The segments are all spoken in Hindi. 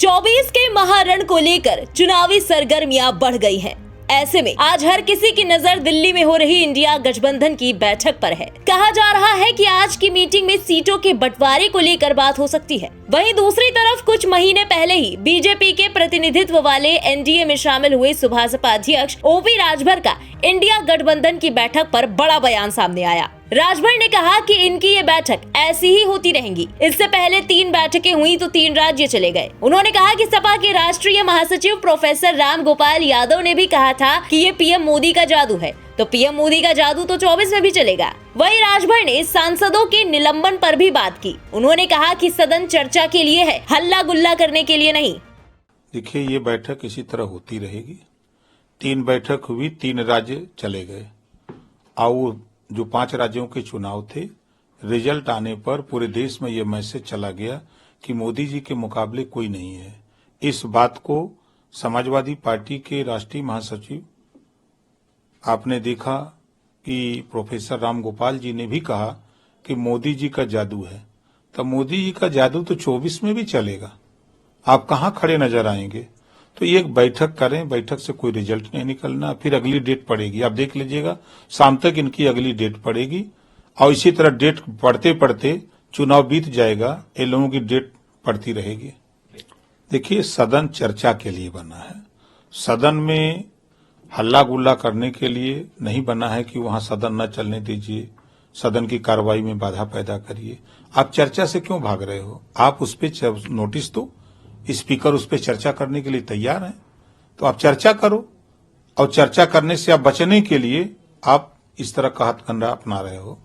24 के महारण को लेकर चुनावी सरगर्मियां बढ़ गई हैं। ऐसे में आज हर किसी की नजर दिल्ली में हो रही इंडिया गठबंधन की बैठक पर है। कहा जा रहा है कि आज की मीटिंग में सीटों के बंटवारे को लेकर बात हो सकती है। वहीं दूसरी तरफ कुछ महीने पहले ही बीजेपी के प्रतिनिधित्व वाले एनडीए में शामिल हुए सुभासपा अध्यक्ष ओपी राजभर का इंडिया गठबंधन की बैठक पर बड़ा बयान सामने आया। राजभर ने कहा कि इनकी ये बैठक ऐसी ही होती रहेंगी। इससे पहले 3 बैठकें हुई तो 3 राज्य चले गए। उन्होंने कहा कि सपा के राष्ट्रीय महासचिव प्रोफेसर राम गोपाल यादव ने भी कहा था कि ये पीएम मोदी का जादू है, तो पीएम मोदी का जादू तो 24 में भी चलेगा। वहीं राजभर ने सांसदों के निलंबन पर भी बात की। उन्होंने कहा कि सदन चर्चा के लिए है, हल्ला गुल्ला करने के लिए नहीं। देखिए, ये बैठक इसी तरह होती रहेगी। 3 बैठक हुई, 3 राज्य चले गए। और जो 5 राज्यों के चुनाव थे, रिजल्ट आने पर पूरे देश में ये मैसेज चला गया कि मोदी जी के मुकाबले कोई नहीं है। इस बात को समाजवादी पार्टी के राष्ट्रीय महासचिव आपने देखा कि प्रोफेसर राम गोपाल जी ने भी कहा कि मोदी जी का जादू है। तो मोदी जी का जादू तो 24 में भी चलेगा। आप कहां खड़े नजर आएंगे? तो ये एक बैठक करें, बैठक से कोई रिजल्ट नहीं निकलना, फिर अगली डेट पड़ेगी। आप देख लीजिएगा, शाम तक इनकी अगली डेट पड़ेगी और इसी तरह डेट पड़ते पड़ते चुनाव बीत जाएगा। ये लोगों की डेट पड़ती रहेगी। देखिए, सदन चर्चा के लिए बना है। सदन में हल्ला गुल्ला करने के लिए नहीं बना है कि वहां सदन न चलने दीजिए, सदन की कार्रवाई में बाधा पैदा करिए। आप चर्चा से क्यों भाग रहे हो? आप उस पर नोटिस दो, स्पीकर उस पर चर्चा करने के लिए तैयार हैं, तो आप चर्चा करो। और चर्चा करने से आप बचने के लिए आप इस तरह का हथकंडा अपना रहे हो।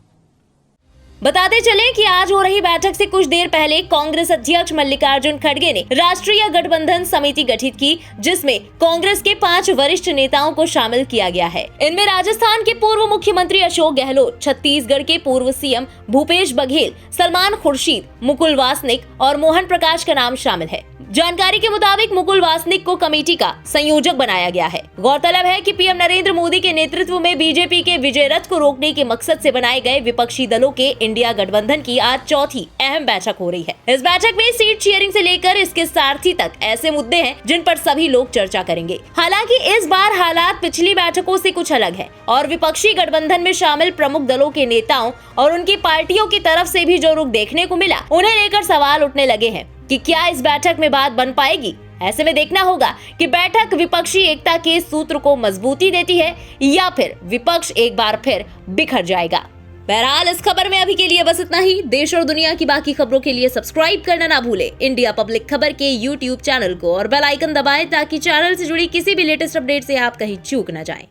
बताते चलें कि आज हो रही बैठक से कुछ देर पहले कांग्रेस अध्यक्ष मल्लिकार्जुन खड़गे ने राष्ट्रीय गठबंधन समिति गठित की, जिसमें कांग्रेस के 5 वरिष्ठ नेताओं को शामिल किया गया है। इनमें राजस्थान के पूर्व मुख्यमंत्री अशोक गहलोत, छत्तीसगढ़ के पूर्व सीएम भूपेश बघेल, सलमान खुर्शीद, मुकुल वासनिक और मोहन प्रकाश का नाम शामिल है। जानकारी के मुताबिक मुकुल वासनिक को कमेटी का संयोजक बनाया गया है। गौरतलब है कि पीएम नरेंद्र मोदी के नेतृत्व में बीजेपी के विजय रथ को रोकने के मकसद से बनाए गए विपक्षी दलों के इंडिया गठबंधन की आज चौथी अहम बैठक हो रही है। इस बैठक में सीट शेयरिंग से लेकर इसके सारथी तक ऐसे मुद्दे हैं जिन पर सभी लोग चर्चा करेंगे। हालांकि इस बार हालात पिछली बैठकों से कुछ अलग है और विपक्षी गठबंधन में शामिल प्रमुख दलों के नेताओं और उनकी पार्टियों की तरफ से भी जो रुख देखने को मिला, उन्हें लेकर सवाल उठने लगे हैं कि क्या इस बैठक में बात बन पाएगी। ऐसे में देखना होगा कि बैठक विपक्षी एकता के सूत्र को मजबूती देती है या फिर विपक्ष एक बार फिर बिखर जाएगा। बहरहाल इस खबर में अभी के लिए बस इतना ही। देश और दुनिया की बाकी खबरों के लिए सब्सक्राइब करना ना भूले इंडिया पब्लिक खबर के YouTube चैनल को और बेल आइकन दबाएं ताकि चैनल से जुड़ी किसी भी लेटेस्ट अपडेट से आप कहीं चूक न जाएं।